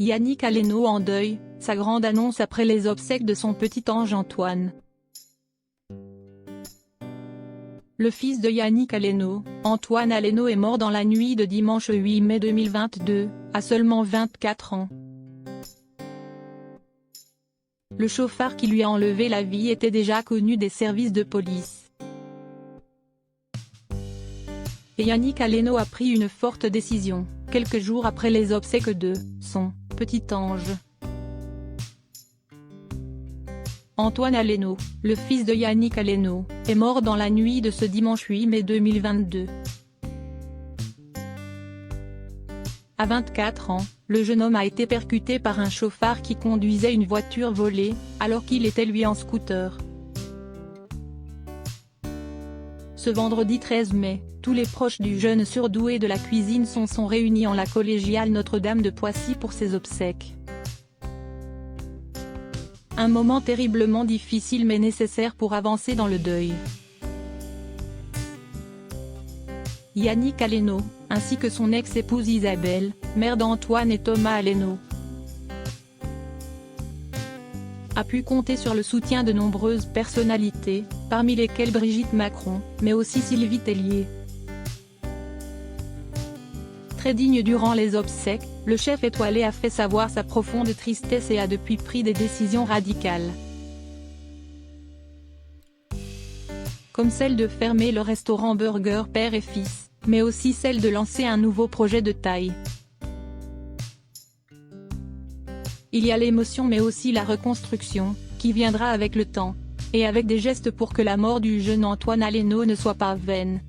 Yannick Aleno en deuil, sa grande annonce après les obsèques de son petit ange Antoine. Le fils de Yannick Aleno, Antoine Aleno est mort dans la nuit de dimanche 8 mai 2022, à seulement 24 ans. Le chauffard qui lui a enlevé la vie était déjà connu des services de police. Et Yannick Aleno a pris une forte décision, quelques jours après les obsèques de son petit ange. Antoine Aleno, le fils de Yannick Aleno, est mort dans la nuit de ce dimanche 8 mai 2022. À 24 ans, le jeune homme a été percuté par un chauffard qui conduisait une voiture volée, alors qu'il était lui en scooter. Ce vendredi 13 mai, tous les proches du jeune surdoué de la cuisine sont réunis en la collégiale Notre-Dame de Poissy pour ses obsèques. Un moment terriblement difficile mais nécessaire pour avancer dans le deuil. Yannick Aleno, ainsi que son ex-épouse Isabelle, mère d'Antoine et Thomas Aleno, a pu compter sur le soutien de nombreuses personnalités, parmi lesquelles Brigitte Macron, mais aussi Sylvie Tellier. Très digne durant les obsèques, le chef étoilé a fait savoir sa profonde tristesse et a depuis pris des décisions radicales. Comme celle de fermer le restaurant Burger Père et Fils, mais aussi celle de lancer un nouveau projet de taille. Il y a l'émotion mais aussi la reconstruction, qui viendra avec le temps, et avec des gestes pour que la mort du jeune Antoine Aleno ne soit pas vaine.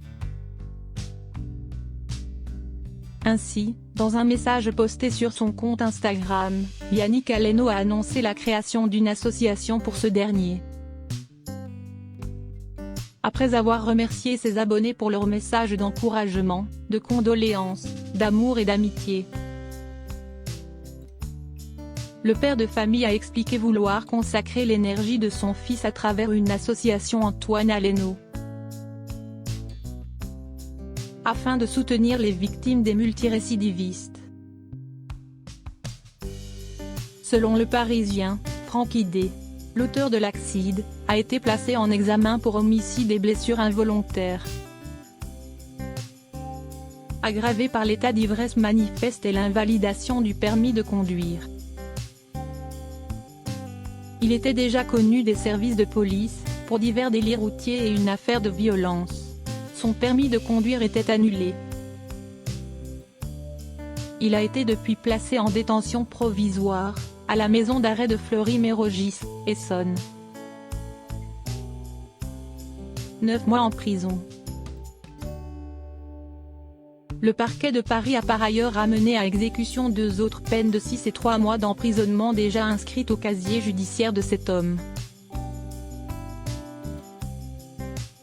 Ainsi, dans un message posté sur son compte Instagram, Yannick Aleno a annoncé la création d'une association pour ce dernier. Après avoir remercié ses abonnés pour leurs messages d'encouragement, de condoléances, d'amour et d'amitié, le père de famille a expliqué vouloir consacrer l'énergie de son fils à travers une association Antoine Aleno, afin de soutenir les victimes des multirécidivistes. Selon Le Parisien, Franck Idé, l'auteur de l'accident, a été placé en examen pour homicide et blessures involontaires, aggravé par l'état d'ivresse manifeste et l'invalidation du permis de conduire. Il était déjà connu des services de police, pour divers délits routiers et une affaire de violence. Son permis de conduire était annulé. Il a été depuis placé en détention provisoire, à la maison d'arrêt de Fleury-Mérogis, Essonne. 9 mois en prison. Le parquet de Paris a par ailleurs amené à exécution 2 autres peines de 6 et 3 mois d'emprisonnement déjà inscrites au casier judiciaire de cet homme.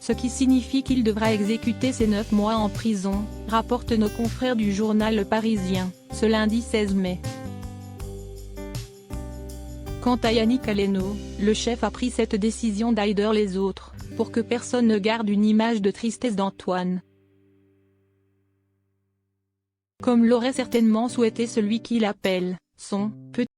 Ce qui signifie qu'il devra exécuter ses 9 mois en prison, rapportent nos confrères du journal Le Parisien, ce lundi 16 mai. Quant à Yannick Aleno, le chef a pris cette décision d'aider les autres, pour que personne ne garde une image de tristesse d'Antoine, comme l'aurait certainement souhaité celui qu'il appelle son petit